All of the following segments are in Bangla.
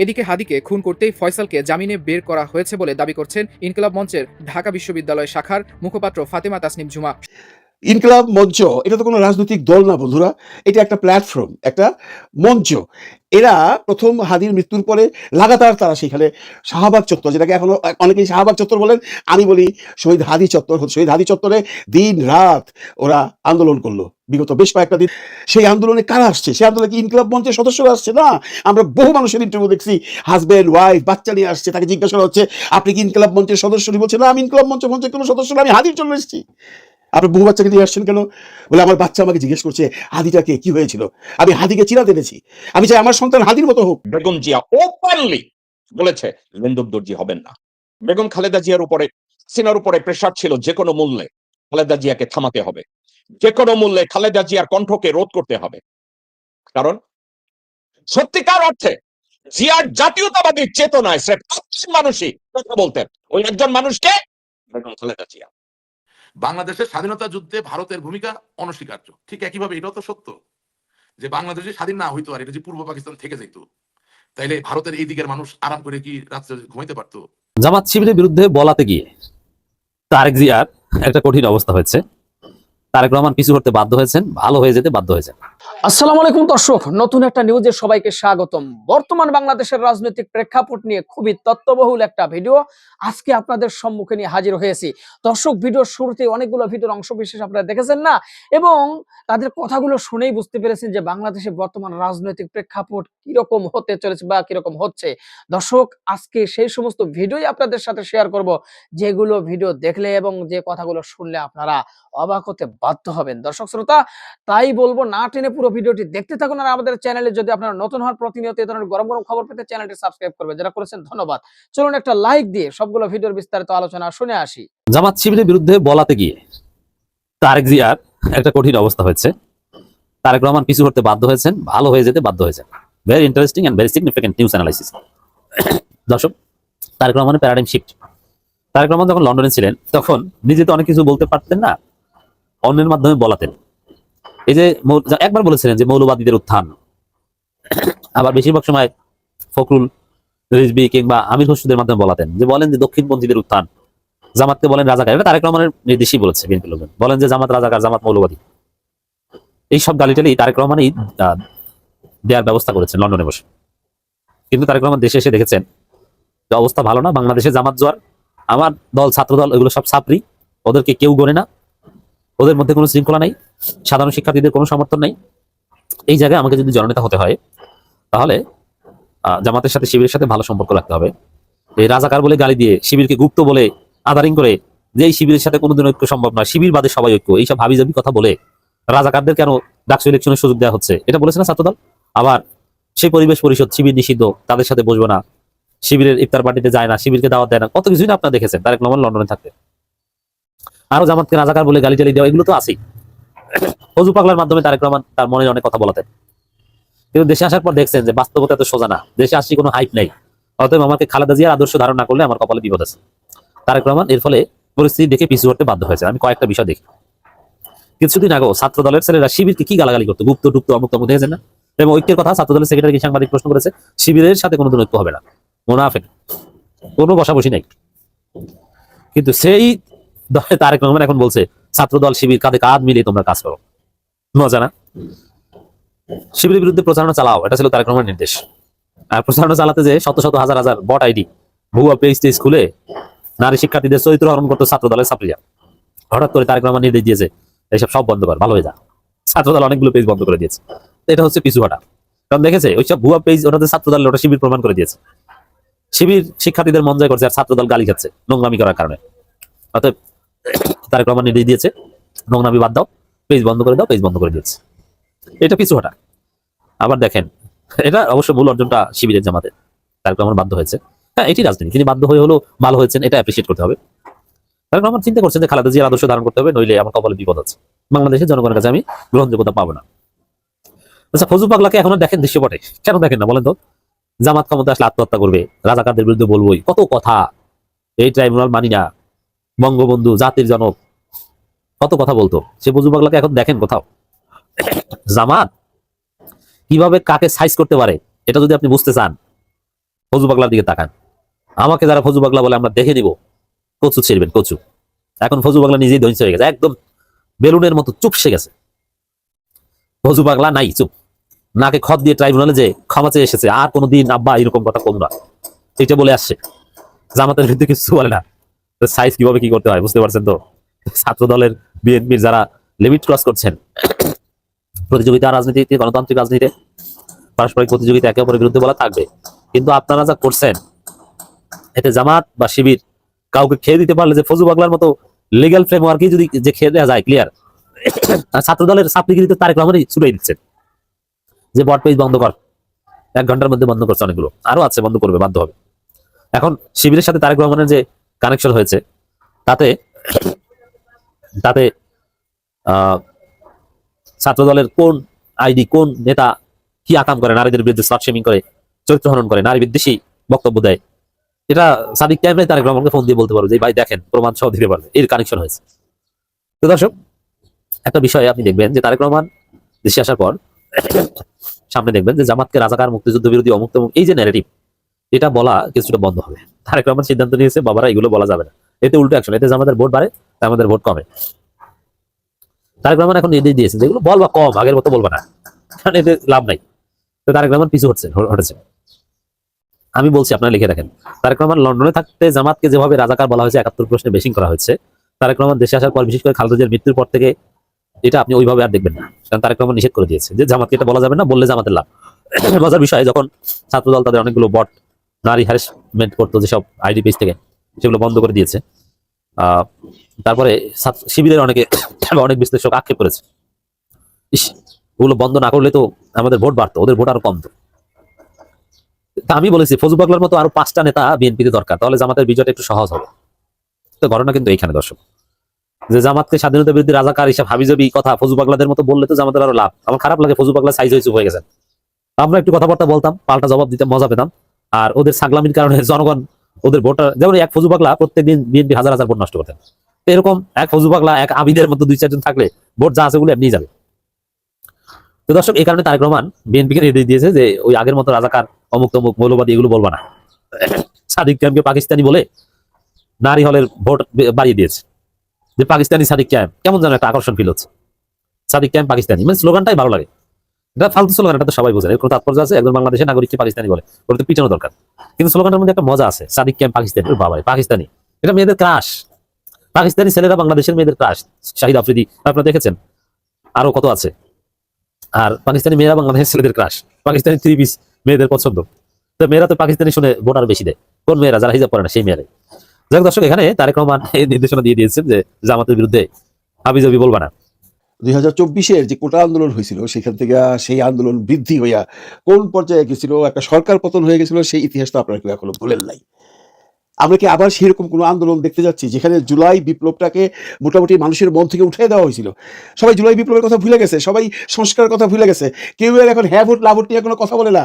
এদিকে হাদিকে খুন করতেই ফয়সালকে জামিনে বের করা হয়েছে বলে দাবি করছেন ইনকিলাব মঞ্চের ঢাকা বিশ্ববিদ্যালয় শাখার মুখপাত্র ফাতেমা তাসনিম ঝুমা। ইনকিলাব মঞ্চ এটা তো কোনো রাজনৈতিক দল না বন্ধুরা, এটা একটা প্ল্যাটফর্ম, একটা মঞ্চ। এরা প্রথম হাদির মৃত্যুর পরে লাগাতার তারা সেখানে শাহবাগ চত্বর, যেটাকে এখনো অনেকেই শাহবাগ চত্বর বলেন, আমি বলি শহীদ হাদি চত্বর, শহীদ হাদি চত্বরে দিন রাত ওরা আন্দোলন করলো বিগত বেশ কয়েকটা দিন। সেই আন্দোলনে কারা আসছে? সেই আন্দোলনে কি ইনকিলাব মঞ্চের সদস্যরা আসছে? না, আমরা বহু মানুষের ইন্টারভিউ দেখছি, হাজব্যান্ড ওয়াইফ বাচ্চা নিয়ে আসছে, তাকে জিজ্ঞাসা করা হচ্ছে আপনি কি ইনকিলাব মঞ্চের সদস্য? বলছে না, আমি ইনকিলাব মঞ্চের কোনো সদস্য না, আমি হাদির জন্য এসেছি। আপনি বহু বাচ্চাকে নিয়ে আসছেন কেন? বলে আমার বাচ্চা আমাকে জিজ্ঞেস করছে হাদিটাকে কি হয়েছিল, আমি হাদিকে চিরাতে এনেছি, আমি চাই আমার সন্তান হাদির মতো হোক। বেগম জিয়া ওপেনলি বলেছে লেন্দুব দর্জি হবেন না। বেগম খালেদা জিয়ার উপরে, সিনার উপরে প্রেসার ছিল যে কোনো মূল্যে খালেদা জিয়াকে থামাতে হবে, যে কোনো মূল্যে খালেদা জিয়ার কণ্ঠকে রোধ করতে হবে। কারণ সত্যিকার অর্থে জিয়ার জাতীয়তাবাদী চেতনায় সে মানুষই কথা বলতেন, ওই একজন মানুষকে বেগম খালেদা জিয়া। বাংলাদেশের স্বাধীনতা যুদ্ধে ভারতের ভূমিকা অনস্বীকার্য। ঠিক একইভাবে এটাও তো সত্য যে বাংলাদেশে স্বাধীন না হইতো আর এটা যে পূর্ব পাকিস্তান থেকে যেত, তাইলে ভারতের এই দিকের মানুষ আরাম করে কি রাত্রে ঘুমাইতে পারতো? জামাত শিবিরের বিরুদ্ধে বলাতে গিয়ে তারেক জিয়ার একটা কঠিন অবস্থা হয়েছে। তারেক রহমান পিছু করতে বাধ্য হয়েছেন, ভালো হয়ে যেতে বাধ্য হয়েছেন। আসসালামু আলাইকুম দর্শক, নতুন একটা নিউজে সবাইকে স্বাগতম। বর্তমান বাংলাদেশের রাজনৈতিক প্রেক্ষাপট নিয়ে খুবই তথ্যবহুল একটা ভিডিও আজকে আপনাদের সম্মুখে নিয়ে হাজির হয়েছি। দর্শক, ভিডিওর শুরুতে অনেকগুলো ভিডিওর অংশ বিশেষ আপনারা দেখেছেন না, এবং তাদের কথাগুলো শুনেই বুঝতে পেরেছেন যে বাংলাদেশে বর্তমান রাজনৈতিক প্রেক্ষাপট কিরকম হতে চলেছে বা কিরকম হচ্ছে। দর্শক, আজকে সেই সমস্ত ভিডিওই আপনাদের সাথে শেয়ার করব, যেগুলো ভিডিও দেখলে এবং যে কথাগুলো শুনলে আপনারা অবাক হতে বাধ্য হবেন। দর্শক শ্রোতা, তাই বলবো না টেনে পুরো ভিডিওটি দেখতে থাকুন। আর আমাদের চ্যানেলে যদি আপনারা নতুন হন, প্রতিনিয়ত এই ধরনের গরম গরম খবর পেতে চ্যানেলটি সাবস্ক্রাইব করবেন। যারা করেছেন ধন্যবাদ। চলুন একটা লাইক দিয়ে সবগুলো ভিডিওর বিস্তারিত আলোচনা শুনে আসি। জামাত শিবিরের বিরুদ্ধে বলাতে গিয়ে তারেক জিয়ার একটা কঠিন অবস্থা হয়েছে। তারেক রহমান পিছু করতে বাধ্য হয়েছেন, ভালো হয়ে যেতে বাধ্য হয়েছেন। Very interesting and very significant news analysis. দর্শক, তারেক রহমানের প্যারাডাইম শিফট। তারেক রহমান যখন লন্ডনে ছিলেন তখন নিজে তো অনেক কিছু বলতে পারতেন না, অন্যের মাধ্যমে বলাতেন। এই যে একবার বলেছিলেন যে মৌলবাদীদের উত্থান, আবার বেশিরভাগ সময় ফখরুল, রিজভী কিংবা আমির খসরুদের মাধ্যমে বলাতেন, যে বলেন যে দক্ষিণপন্থীদের উত্থান, জামাতকে বলেন রাজাকার। এটা তারেক রহমানের নির্দেশই বলেছে বিএনপি লোকজন, বলেন যে জামাত রাজাকার, জামাত মৌলবাদী। এইসব গালিটালি তারেক রহমানই দেওয়ার ব্যবস্থা করেছেন লন্ডনে বসে। কিন্তু তারেক রহমান দেশে এসে দেখেছেন যে অবস্থা ভালো না, বাংলাদেশে জামাত জোয়ার, আমার দল ছাত্রদল এগুলো সব ছাত্রী, ওদেরকে কেউ গড়ে না, ওদের মধ্যে কোনো শৃঙ্খলা নাই, সাধারণ শিক্ষার্থীদের কোনো সমর্থন নাই। এই জায়গায় আমাকে যদি জননেতা হতে হয় তাহলে জামাতের সাথে শিবিরের সাথে ভালো সম্পর্ক রাখতে হবে। এই রাজাকার বলে গালি দিয়ে, শিবিরকে গুপ্ত বলে আদারিং করে, যে এই শিবিরের সাথে কোনোদিন ঐক্য সম্ভব নয়, শিবির বাদে সবাই ঐক্য, এইসব হাবিজাবি কথা বলে রাজাকারদের কেন ডাকসু ইলেকশনের সুযোগ দেওয়া হচ্ছে, এটা বলেছে না ছাত্রদল। আবার সেই পরিবেশ পরিষদ, শিবির নিষিদ্ধ, তাদের সাথে বসবো না, শিবিরের ইফতার পার্টিতে যায় না, শিবিরকে দাওয়াত দেয় না, কত কিছুই না আপনারা দেখেছেন তারেক রহমান লন্ডনে থাকতে। আরো জামাতকে রাজাকার বলে গালি টালি দেওয়া, এগুলো তো আছেই। ফজু পাগলার মাধ্যমে তারেক রহমান তার মনের অনেক কথা বলাতেন। কিন্তু দেশে আসার পর দেখছেন যে বাস্তবতা এত সোজা না, দেশে আসছি কোনো হাইপ নাই, অতএব আমাকে খালেদা জিয়ার আদর্শ ধারণ না করলে আমার কপালে বিপদ আছে। তারেক রহমান এর ফলে পরিস্থিতি দেখে পিছু হতে বাধ্য হয়েছে। আমি কয়েকটা বিষয় দেখি। কিছুদিন আগে ছাত্র দলের ছেলেরা শিবিরকে কি গালাগালি করতো, গুপ্ত টুপ্ত অমুক তমুক, দেখেছেন না? এবং ঐক্যের কথা ছাত্র দলের সেক্রেটারি সাংবাদিক প্রশ্ন করেছে, শিবিরের সাথে কোনোদিন ঐক্য হবে না, মুনাফেক, কোনো বসাবসি নাই। কিন্তু সেই দলে তারেক রহমান এখন বলছে ছাত্র দল শিবির কাঁধে কাঁধ মিলিয়ে তোমরা কাজ করো। মজা না? শিবিরের বিরুদ্ধে প্রচারণা চালাও, এটা ছিল তারেক রহমানের নির্দেশ। আর প্রচারণা চালাতে যে শত শত হাজার হাজার বট আইডি, ভুয়া পেজ টেজ খুলে নারী শিক্ষার্থীদের চরিত্র হরণ করতো ছাত্র দলের ছাত্রীরা। হঠাৎ করে তারেক রহমান নির্দেশ দিয়েছে এইসব সব বন্ধ কর, ভালো হয়ে যা। ছাত্র দল অনেকগুলো পেজ বন্ধ করে দিয়েছে। এটা হচ্ছে পিছু হটা। কারণ দেখেছে ওইসব ভুয়া পেজ ওটাতে ছাত্র দল, ওটা শিবির প্রমাণ করে দিয়েছে। শিবির শিক্ষার্থীদের মন জয় করছে, আর ছাত্র দল গালি খাচ্ছে নোংরামি করার কারণে। অতএব তারেক রহমান নির্দেশ দিয়েছে নোংরামি বাদ দাও, পেজ বন্ধ করে দাও, পেজ বন্ধ করে দিয়েছে। এটা পিছু হটা। আবার দেখেন, এটা অবশ্য মূল অর্জনটা শিবিরের জামাতে, তারেক রহমান বাধ্য হয়েছে। হ্যাঁ, এটি রাজনীতি, তিনি বাধ্য হয়ে হলো ভালো হয়েছেন, এটা অ্যাপ্রিসিয়েট করতে হবে। তারেক রহমান চিন্তা করছেন যে খালেদা জিয়ার আদর্শ ধারণ করতে হবে, নইলে আমার কপালে বিপদ আছে, বাংলাদেশের জনগণের কাছে আমি গ্রহণযোগ্যতা পাবো না। আচ্ছা, ফজু পাগলাকে এখন দেখেন দৃশ্যপটে, কেন দেখেন না বলেন তো? জামাত ক্ষমতা আসলে আত্মহত্যা করবে, রাজাকারদের বিরুদ্ধে বলবোই, কত কথা, এই ট্রাইব্যুনাল মানি না, বঙ্গবন্ধু জাতির জনক, কত কথা বলতো। সে ফজু পাগলাকে এখন দেখেন কোথাও। জামাত কিভাবে কাকে সাইজ করতে পারে, এটা যদি আপনি বুঝতে চান ফজু পাগলার দিকে তাকান। আমাকে যারা ফজু পাগলা বলে আমরা দেখে নিব, কচু ছিড়বেন কচু। এখন ফজু পাগলা নিজেই ধ্বংস হয়ে গেছে, একদম বেলুনের মতো চুপসে গেছে। ফজু পাগলা নাই, চুপ। নাকে খত দিয়ে ট্রাইব্যুনালে যে ক্ষমা চেয়ে এসেছে, আর কোনোদিন আব্বা এরকম কথা কম না, এটা বলে আসছে। জামাতের বিরুদ্ধে কিছু বলে না। সাইজ কিভাবে কি করতে হয় বুঝতে পারছেন তো। ছাত্র দলের, বিএনপির যারা লিমিট ক্রস করছেন, প্রতিযোগিতা রাজনীতিতে, গণতান্ত্রিক রাজনীতিতে পারস্পরিক প্রতিযোগিতা একে অপরের বিরুদ্ধে বলা থাকবে, কিন্তু আপনারা যা করছেন এতে জামাত বা শিবির কাউকে খেয়ে দিতে পারলে, যে ফজু পাগলার মতো লিগ্যাল ফ্রেমওয়ার্কই যদি যে খেয়ে দেওয়া যায় ক্লিয়ার, ছাত্র দলের ছাত্রীগিরিতে তারেক রহমানই ছুটাই দিচ্ছেন যে বট পেজ বন্ধ কর, 1 ঘন্টার মধ্যে বন্ধ করছে, অনেকগুলো আরো আছে, বন্ধ করবে, বাধ্য হবে। এখন শিবিরের সাথে তারেক রহমানের যে কানেকশন হয়েছে, তাতে তাতে ছাত্র দলের কোন আইডি, কোন নেতা কি আকাম করে, নারীদের বিরুদ্ধে স্লাট শেমিং করে, চরিত্র হনন করে, নারী বিদ্বেষী বক্তব্য দেয়, এটা সাদিক ক্যামেরায় তারেক রহমানকে ফোন দিয়ে বলতে পারবো যে ভাই দেখেন, প্রমাণ সহ দিতে পারবে, এর কানেকশন হয়েছে। তো দর্শক, একটা বিষয়ে আপনি দেখবেন যে তারেক রহমান দেশে আসার পর সামনে দেখবেন যে জামাতকে রাজাকার, মুক্তিযুদ্ধ বিরোধী, অমুক তমুক, এই যে ন্যারেটিভ, এটা বলা কিছুটা বন্ধ হবে। তারেক রহমান সিদ্ধান্ত নিয়েছে বাবারা এগুলো বলা যাবে না, এতে উল্টো অ্যাকশন, এতে আমাদের ভোট বাড়ে, আমাদের ভোট কমে। তারেক রহমান এখন নির্দেশ দিয়েছে যেগুলো বলবা কম, আগের মতো বলবা না, কারণ এতে লাভ নাই। তো তারেক রহমান পিছু হটেছে। আমি বলছি, আপনারা লিখে রাখেন, তারেক রহমান লন্ডনে থাকতে জামাতকে যেভাবে রাজাকার বলা হয়েছে, 71 প্রশ্নে বেশিং করা হয়েছে, তারেক রহমান দেশে আসার পর, বিশেষ করে খালেদা জিয়ার মৃত্যুর পর থেকে, এটা আপনি ওইভাবে আর দেখবেন না, কারণ তারেক রহমান নিষেধ করে দিয়েছে যে জামাতকে এটা বলা যাবে না, বললে জামাতের লাভ। মজার বিষয়, যখন ছাত্রদল তাদের অনেকগুলো বট নারী হ্যারাসমেন্ট করতো যেসব আইডি পেজ থেকে, সেগুলো বন্ধ করে দিয়েছে। তারপরে শিবিরের অনেক বিশ্লেষক আক্ষেপ করেছে, ইস, ওগুলো বন্ধ না করলে তো আমাদের ভোট বাড়তো, ওদের ভোট আরো কমতো। তা আমি বলেছি ফজু পাগলার মতো আরো 5টা নেতা বিএনপিতে দরকার, তাহলে জামাতের বিজয়টা একটু সহজ হবে। তো ঘটনা কিন্তু এইখানে দর্শক, যে জামাতকে স্বাধীনতা বিরোধী রাজাকার হিসাব হাবিজাবি কথা ফজু পাগলাদের মতো বললে তো জামাতের আরো লাভ। আমার খারাপ লাগে, ফজু পাগলা সাইজ হয়ে গেছেন। আমরা একটু কথাবার্তা বলতাম, পাল্টা জবাব দিতে মজা পেতাম, আর ওদের ছাগলামির কারণে জনগণ, ওদের ভোটার, যেমন এক ফজু পাগলা প্রত্যেকদিন বিএনপি হাজার হাজার ভোট নষ্ট করতেন, এরকম এক ফজু পাগলা, এক আবিদের মতো 2-4 জন থাকলে ভোট যা আছে ওগুলো এমনি যাবে। তো দর্শক, এই কারণে তারেক রহমান বিএনপিকে নির্দেশ দিয়েছে যে ওই আগের মতো রাজাকার, অমুক তমুক, মৌলবাদী এগুলো বলবা না। সাদিক ক্যাম্পকে পাকিস্তানি বলে নারী হলের ভোট বাড়িয়ে দিয়েছে, যে পাকিস্তানি সাদিক ক্যাম্প, কেমন যেন একটা আকর্ষণ ফিল হচ্ছে। সাদিক ক্যাম্প পাকিস্তানি, মানে স্লোগানটাই ভালো লাগে। এটা ফালতু স্লোগান, এটা তো সবাই বোঝে, এর কোনো তাৎপর্য আছে? একজন বাংলাদেশের নাগরিককে পাকিস্তানি বলে, ওটা তো পিটানো দরকার। কিন্তু স্লোগানটার মধ্যে একটা মজা আছে, সাদিক ক্যাম্প পাকিস্তানি, বাবা পাকিস্তানি, এটা মেয়েদের ক্রাশ। পাকিস্তানি ছেলেরা বাংলাদেশের মেয়েদের ক্রাশ, শাহিদ আফ্রিদি আপনারা দেখেছেন, আরো কত আছে। আর পাকিস্তানি মেয়েরা বাংলাদেশের ছেলেদের ক্রাশ, পাকিস্তানি 3 পিস মেয়েদের পছন্দ। তো মেয়েরা তো পাকিস্তানি শুনে ভোট আরো বেশি দেয়। কোন মেয়েরা? যারা হিজাব পরে না, সেই মেয়েরাই। যাক দর্শক, এখানে তারেক রহমান এই নির্দেশনা দিয়ে দিয়েছেন যে জামাতের বিরুদ্ধে হাবিজাবি বলবা না। 2024-এর যে কোটা আন্দোলন হয়েছিল, সেখান থেকে সেই আন্দোলন বৃদ্ধি হইয়া কোন পর্যায়ে গেছিল, একটা সরকার পতন হয়ে গেছিল, সেই ইতিহাস তো আপনারা কেউ এখনো ভুলেন নাই। আমরা কি আবার সেরকম কোনো আন্দোলন দেখতে যাচ্ছি, যেখানে জুলাই বিপ্লবটাকে মোটামুটি মানুষের মন থেকে উঠিয়ে দেওয়া হয়েছিল? সবাই জুলাই বিপ্লবের কথা ভুলে গেছে, সবাই সংস্কারের কথা ভুলে গেছে, কেউ আর এখন হ্যাঁ ভোট না ভোট নিয়ে কোনো কথা বলে না।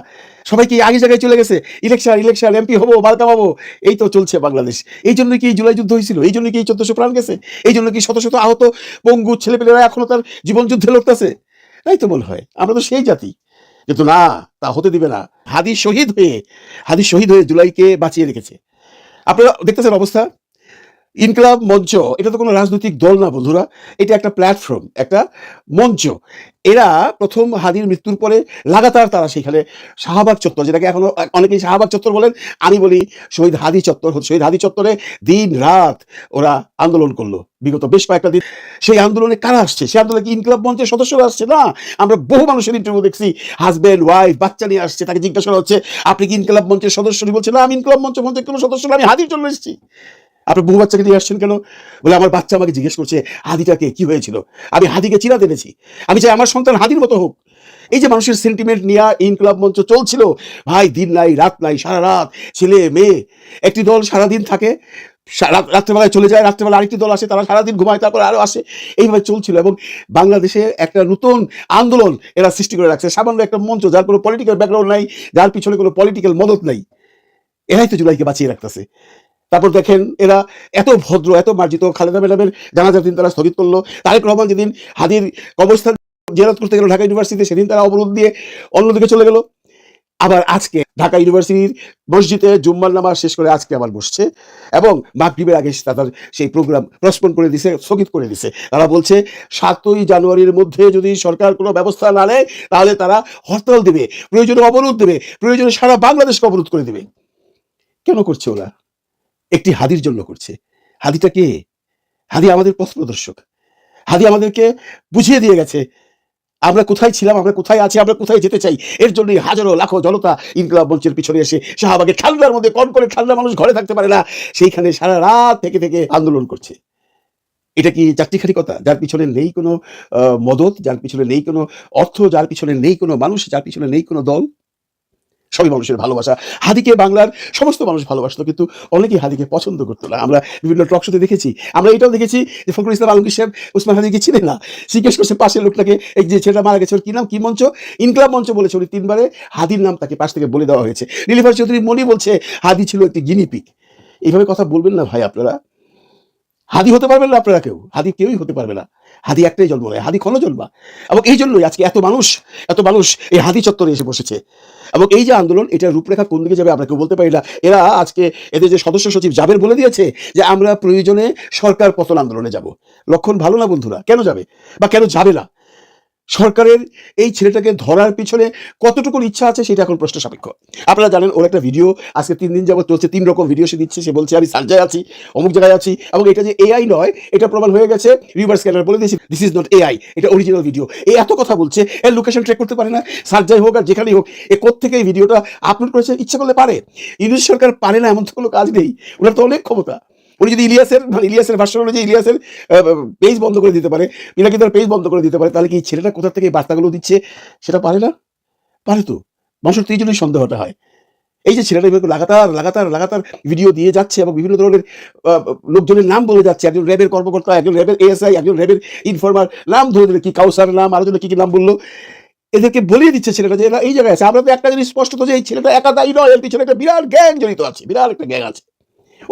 সবাই কি আগে জায়গায় চলে গেছে, ইলেকশন, এমপি হবো, বালকা পাবো, এই তো চলছে বাংলাদেশ। এই জন্য কি জুলাই যুদ্ধ হয়েছিল? এই জন্য কি 1400 প্রাণ গেছে? এই জন্য কি শত শত আহত পঙ্গু ছেলেপেলেরা এখনো তার জীবন যুদ্ধে লড়তেছে? তাই তো মনে হয় আমরা তো সেই জাতি। কিন্তু না, তা হতে দিবে না। হাদি শহীদ হয়ে জুলাইকে বাঁচিয়ে রেখেছে। আপনারা দেখতেছেন অবস্থা। ইনকিলাব মঞ্চ, এটা তো কোনো রাজনৈতিক দল না বন্ধুরা, এটা একটা প্ল্যাটফর্ম, একটা মঞ্চ। এরা প্রথম হাদির মৃত্যুর পরে লাগাতার তারা সেখানে শাহবাগ চত্বর, যেটাকে এখনো অনেকেই শাহবাগ চত্বর বলেন, আমি বলি শহীদ হাদি চত্বরে দিন রাত ওরা আন্দোলন করলো বিগত বেশ কয়েকটা দিন। সেই আন্দোলনে কারা আসছে? সেই আন্দোলনে কি ইনকিলাব মঞ্চের সদস্যরা আসছে? না, আমরা বহু মানুষের ইন্টারভিউ দেখছি, হাজব্যান্ড ওয়াইফ বাচ্চা নিয়ে আসছে, তাকে জিজ্ঞাসা করা হচ্ছে আপনি কি ইনকিলাব মঞ্চের সদস্য? বলছে না, আমি ইনকিলাব মঞ্চের কোনো সদস্য না, আমি হাদির জন্য এসেছি। আপনি বহু বাচ্চাকে নিয়ে আসছেন কেন? বলে আমার বাচ্চা আমাকে জিজ্ঞেস করছে হাদিটাকে কি হয়েছিল, আমি হাদিকে চিরাতে এনেছি, আমি চাই আমার সন্তান হাদির মতো হোক। এই যে মানুষের সেন্টিমেন্ট নিয়ে ইনকিলাব মঞ্চ চলছিল ভাই, দিন নাই রাত নাই, সারা রাত ছেলে মেয়ে, একটি দল সারাদিন থাকে, রাত্রেবেলায় চলে যায়, রাত্রেবেলা আরেকটি দল আসে, তারা সারাদিন ঘুমায়, তারপর আরো আসে, এইভাবে চলছিল। এবং বাংলাদেশে একটা নতুন আন্দোলন এরা সৃষ্টি করে রাখছে, সামান্য একটা মঞ্চ, যার কোনো পলিটিক্যাল ব্যাকগ্রাউন্ড নাই, যার পিছনে কোনো পলিটিক্যাল মদত নাই, এরাই তো জুলাইকে বাঁচিয়ে রাখতেছে। তারপর দেখেন এরা এত ভদ্র, এত মার্জিত, খালেদা ম্যাডামের জানাজার দিন তারা স্থগিত করলো, তারেক রহমান যেদিন হাদির কবরস্থান জিয়ারত করতে গেল ঢাকা ইউনিভার্সিটিতে, সেদিন তারা অবরোধ দিয়ে অন্যদিকে চলে গেল। আবার আজকে ঢাকা ইউনিভার্সিটির মসজিদে জুম্মার নামাজ শেষ করে আজকে আবার বসছে এবং মাগরিবের আগে তাদের সেই প্রোগ্রাম পোস্টপোন করে দিছে, স্থগিত করে দিছে। তারা বলছে 7ই জানুয়ারির মধ্যে যদি সরকার কোনো ব্যবস্থা না নেয় তাহলে তারা হরতাল দেবে, প্রয়োজনে অবরোধ দেবে, প্রয়োজনে সারা বাংলাদেশকে অবরোধ করে দেবে। কেন করছে ওরা? একটি হাদির জন্য করছে। হাদিটা কে? হাদি আমাদের পথ প্রদর্শক। হাদি আমাদেরকে বুঝিয়ে দিয়ে গেছে আমরা কোথায় ছিলাম, আমরা কোথায় আছি, আমরা কোথায় যেতে চাই। এর জন্যই হাজারো লাখো জনতা ইনকিলাব মঞ্চের পিছনে এসে শাহবাগে ঠান্ডার মধ্যে কন করে ঠান্ডা মানুষ ঘরে থাকতে পারে না, সেইখানে সারা রাত থেকে থেকে আন্দোলন করছে। এটা কি চারটিখানিকতা? যার পিছনে নেই কোনো মদত, যার পিছনে নেই কোনো অর্থ, যার পিছনে নেই কোনো মানুষ, যার পিছনে নেই কোনো দল, সবই মানুষের ভালোবাসা। হাদিকে বাংলার সমস্ত মানুষ ভালোবাসতো, কিন্তু অনেকেই হাদিকে পছন্দ করতো না। আমরা বিভিন্ন টক শোতে দেখেছি, আমরা এটাও দেখেছি যে ফখরুল ইসলাম আলমগীর সাহেব উসমান হাদিকে চিনে না, জিজ্ঞেস করছে পাশের লোকটাকে, এই যে ছেলেটা মারা গেছে ওর কি নাম, কি মঞ্চ, ইনকিলাব মঞ্চ বলেছে, উনি 3বারে হাদির নাম তাকে পাশ থেকে বলে দেওয়া হয়েছে। নীলিফার চৌধুরী মনি বলছে হাদি ছিল একটি গিনিপিক। এইভাবে কথা বলবেন না ভাই আপনারা। হাদি হতে পারবেন না আপনারা, হাদি কেউই হতে পারবে না। হাদি একটাই জন্ম নেয়, হাদি ক্ষণজন্মা। এবং এই জন্যই আজকে এত মানুষ এই হাদি চত্বরে এসে বসেছে। এবং এই যে আন্দোলন, এটার রূপরেখা কোন দিকে যাবে আমরা কেউ বলতে পারি না। এরা আজকে এদের যে সদস্য সচিব জাবের বলে দিয়েছে যে আমরা প্রয়োজনে সরকার পতন আন্দোলনে যাব। লক্ষণ ভালো না বন্ধুরা। কেন যাবে বা কেন যাবে না? সরকারের এই ছেলেটাকে ধরার পিছনে কতটুকু ইচ্ছা আছে সেটা এখন প্রশ্ন সাপেক্ষ। আপনারা জানেন ওর একটা ভিডিও আজকে 3 দিন যাবত চলছে, 3 রকম ভিডিও সে দিচ্ছে। সে বলছে আমি সার্জায় আছি, অমুক জায়গায় আছি, এবং এটা যে এআই নয় এটা প্রমাণ হয়ে গেছে। রিভার্স স্ক্যানার বলে দিয়েছে দিস ইজ নট এআই, এটা অরিজিনাল ভিডিও। এই এত কথা বলছে, এর লোকেশন ট্র্যাক করতে পারে না, সার্জায় হোক আর যেখানেই হোক। এ কোত্থেকে এই ভিডিওটা আপলোড করেছে? ইচ্ছা করলে পারে। ইউনিশ সরকার পারে না এমন তো কোনো কাজ নেই, ওনার তো অনেক ক্ষমতা। উনি যদি ইলিয়াসের ভাষ্য অনুযায়ী ইলিয়াসের পেজ বন্ধ করে দিতে পারে, পিনাকিদার পেজ বন্ধ করে দিতে পারে, তাহলে কি এই ছেলেটা কোথা থেকে এই বার্তাগুলো দিচ্ছে সেটা পারে না? পারে তো। মানুষের তো এই জন্যই সন্দেহটা হয়। এই যে ছেলেটা এভাবে লাগাতার ভিডিও দিয়ে যাচ্ছে এবং বিভিন্ন ধরনের লোকজনের নাম বলে যাচ্ছে, একজন র্যাবের কর্মকর্তা, একজন র্যাবের এএসআই, একজন র্যাবের ইনফরমার নাম ধরে দিলে, কি কাউসার নাম, আরো জন্য কি কি নাম বললো, এদেরকে বলিয়ে দিচ্ছে ছেলেটা যে এরা এই জায়গায় আছে। আমরা তো একটা জিনিস স্পষ্ট তো যে এই ছেলেটা একা দায়ী নয়, এর পিছনে একটা বিরাট গ্যাং জড়িত আছে, বিরাট একটা গ্যাং আছে।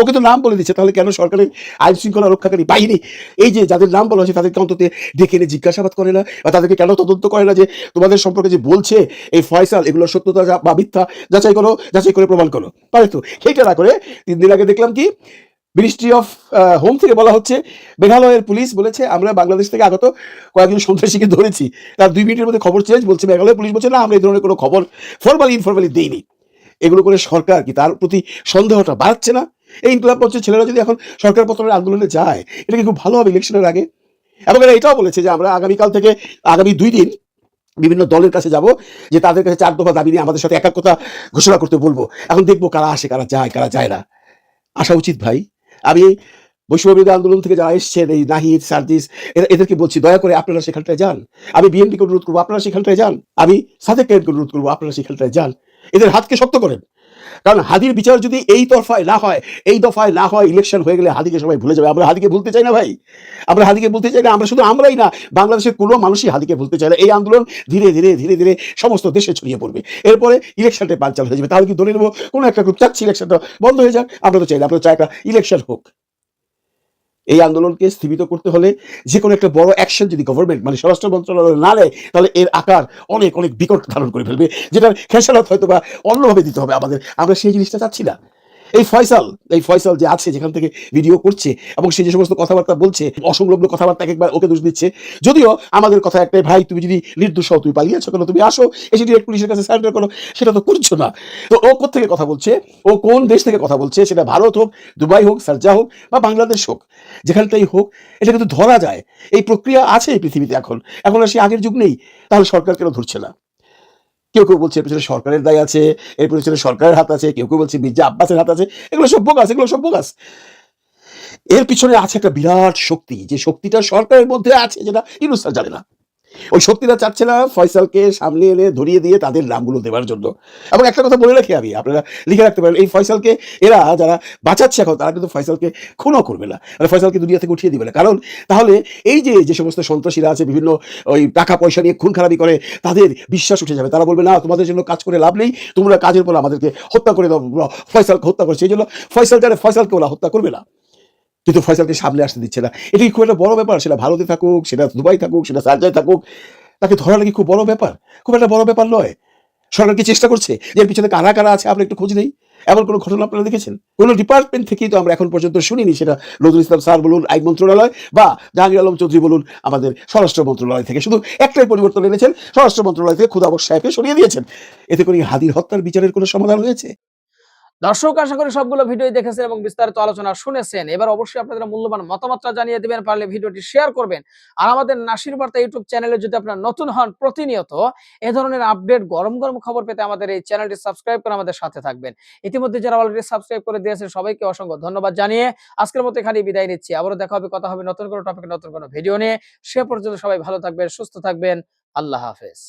ওকে তো নাম বলে দিচ্ছে, তাহলে কেন সরকারের আইন শৃঙ্খলা রক্ষাকারী বাহিনী এই যে যাদের নাম বলা হয়েছে তাদেরকে অন্তত ডেকে এনে জিজ্ঞাসাবাদ করে না, বা তাদেরকে কেন তদন্ত করে না যে তোমাদের সম্পর্কে যে বলছে এই ফয়সাল, এগুলোর সত্যতা বা মিথ্যা যাচাই করে প্রমাণ করো? পারে তো। সেইটা না করে 3 দিন আগে দেখলাম কি মিনিস্ট্রি অফ হোম থেকে বলা হচ্ছে মেঘালয়ের পুলিশ বলেছে আমরা বাংলাদেশ থেকে আগত কয়েকজন সন্ত্রাসীকে ধরেছি। তার 2 মিনিটের মধ্যে খবর চেঞ্জ, বলছে মেঘালয় পুলিশ বলছে না আমরা এই ধরনের কোনো খবর ইনফরমালি দিইনি। এগুলো করে সরকার কি তার প্রতি সন্দেহটা বাড়াচ্ছে না? এই ইনকিলাব মঞ্চের ছেলেরা যদি এখন সরকার পতনের আন্দোলনে যায়, এটা কি খুব ভালো হবে ইলেকশনের আগে? এবং এরা এটাও বলেছে যে আমরা আগামীকাল থেকে আগামী 2 দিন বিভিন্ন দলের কাছে যাব, যে তাদের কাছে 4 দফা দাবি নিয়ে আমাদের সাথে একাত্মতা ঘোষণা করতে বলবো। এখন দেখবো কারা আসে, কারা যায় না। আসা উচিত ভাই। আমি বৈষম্যবিরোধী আন্দোলন থেকে যারা এসছেন, এই নাহিদ, সার্জিস, এদেরকে বলছি দয়া করে আপনারা সেখানটায় যান। আমি বিএনপিকে অনুরোধ করবো আপনারা সেখানটায় যান। আমি সাদেককে অনুরোধ করবো আপনারা সেখানটায় যান। এদের হাতকে শক্ত করেন। কারণ হাদির বিচার যদি এই দফায় না হয়, ইলেকশন হয়ে গেলে হাদিকে সবাই ভুলে যাবে। আমরা হাদিকে ভুলতে চাই না ভাই, আমরা হাদিকে ভুলতে চাই না। আমরা শুধু আমরাই না, বাংলাদেশের কোনো মানুষই হাদিকে ভুলতে চায় না। এই আন্দোলন ধীরে ধীরে সমস্ত দেশে ছড়িয়ে পড়বে। এরপরে ইলেকশনটা পাঞ্চাল হয়ে যাবে। তাহলে কি ধরে নেবো কোনো একটা গ্রুপ চাচ্ছি ইলেকশনটা বন্ধ হয়ে যাক? আমরা তো চাই না, আমরা চাই একটা ইলেকশন হোক। এই আন্দোলনকে স্থিমিত করতে হলে যে কোনো একটা বড় অ্যাকশন যদি গভর্নমেন্ট মানে স্বরাষ্ট্র মন্ত্রণালয় না নেয়, তাহলে এর আকার অনেক বিকট ধারণ করে ফেলবে, যেটার খেসারত হয়তো বা অন্যভাবে দিতে হবে আমাদের। আমরা সেই জিনিসটা চাচ্ছি না। এই ফয়সাল যে আছে, যেখান থেকে ভিডিও করছে এবং সে যে সমস্ত কথাবার্তা বলছে, অসংলগ্ন কথাবার্তা একবার ওকে দোষ দিচ্ছে। যদিও আমাদের কথা একটাই, ভাই তুমি যদি নির্দোষ হও, তুমি পালিয়েছো কেন, তুমি আসো এসে ডিরেক্ট পুলিশের কাছে সারেন্ডার করো। সেটা তো করছো না। তো ও কোথেকে কথা বলছে, ও কোন দেশ থেকে কথা বলছে, সেটা ভারত হোক, দুবাই হোক, শারজাহ হোক বা বাংলাদেশ হোক, যেখানটাই হোক, এটা কিন্তু ধরা যায়। এই প্রক্রিয়া আছে এই পৃথিবীতে। এখন আর সেই আগের যুগ নেই। তাহলে সরকার কেন ধরছে না? কেউ বলছে এর পিছনে সরকারের দায় আছে, এর পিছনে সরকারের হাত আছে, কেউ বলছে মির্জা আব্বাসের হাত আছে। এগুলো সব বোগাস। এর পিছনে আছে একটা বিরাট শক্তি, যে শক্তিটা সরকারের মধ্যে আছে, যেটা ইউনূস স্যার জানে না। ওই শক্তিটা চাচ্ছে না ফয়সালকে সামনে এনে ধরিয়ে দিয়ে তাদের নামগুলো দেওয়ার জন্য। এবং একটা কথা বলে রাখি আমি, আপনারা লিখে রাখতে পারেন, এই ফয়সালকে এরা যারা বাঁচাচ্ছে এখন, তারা কিন্তু ফয়সালকে খুনও করবে না, ফয়সালকে দুনিয়া থেকে উঠিয়ে দিবে না। কারণ তাহলে এই যে সমস্ত সন্ত্রাসীরা আছে, বিভিন্ন ওই টাকা পয়সা নিয়ে খুন খারাপি করে, তাদের বিশ্বাস উঠে যাবে। তারা বলবে না তোমাদের জন্য কাজ করে লাভ নেই, তোমরা কাজের পর আমাদেরকে হত্যা করে দাও। ফয়সালকে হত্যা করছে, এই জন্য ফয়সালকে ওরা হত্যা করবে না। কিন্তু ফয়সালকে সামনে আসতে দিচ্ছে না। এটি খুব একটা বড় ব্যাপার। সেটা ভারতে থাকুক, সেটা দুবাই থাকুক, সেটা শারজায় থাকুক, তাকে ধরা নাকি খুব বড় ব্যাপার? খুব একটা বড় ব্যাপার নয়। সরকার কি চেষ্টা করছে যে এর পিছনে কারা কারা আছে আমরা একটু খোঁজ নেই? এমন কোনো ঘটনা আপনারা দেখেছেন? কোনো ডিপার্টমেন্ট থেকেই তো আমরা এখন পর্যন্ত শুনিনি, সেটা নজরুল ইসলাম স্যার বলুন আইন মন্ত্রণালয় বা জাহাঙ্গীর আলম চৌধুরী বলুন আমাদের স্বরাষ্ট্র মন্ত্রণালয় থেকে। শুধু একটাই পরিবর্তন এনেছেন, স্বরাষ্ট্র মন্ত্রণালয় থেকে খুদাবর সাহেবকে সরিয়ে দিয়েছেন। এতে করে হাদির হত্যার বিচারের কোনো সমাধান হয়েছে? দর্শক, আশা করি সবগুলো ভিডিও দেখেছেন এবং বিস্তারিত আলোচনা শুনেছেন। এবার অবশ্যই আপনাদের মূল্যবান মতামতটা জানিয়ে দিবেন, পারলে ভিডিওটি শেয়ার করবেন। আর আমাদের নাসির বার্তা ইউটিউব চ্যানেলে যদি আপনারা নতুন হন, প্রতিনিয়ত এ ধরনের আপডেট গরম গরম খবর পেতে আমাদের এই চ্যানেলটি সাবস্ক্রাইব করে আমাদের সাথে থাকবেন। ইতিমধ্যে যারা অলরেডি সাবস্ক্রাইব করে দিয়েছেন সবাইকে অসংখ্য ধন্যবাদ জানিয়ে আজকের মতো এখানেই বিদায় নিচ্ছি। আবারও দেখা হবে, কথা হবে নতুন কোনো টপিকে, নতুন কোনো ভিডিও নিয়ে। সে পর্যন্ত সবাই ভালো থাকবেন, সুস্থ থাকবেন। আল্লাহ হাফেজ।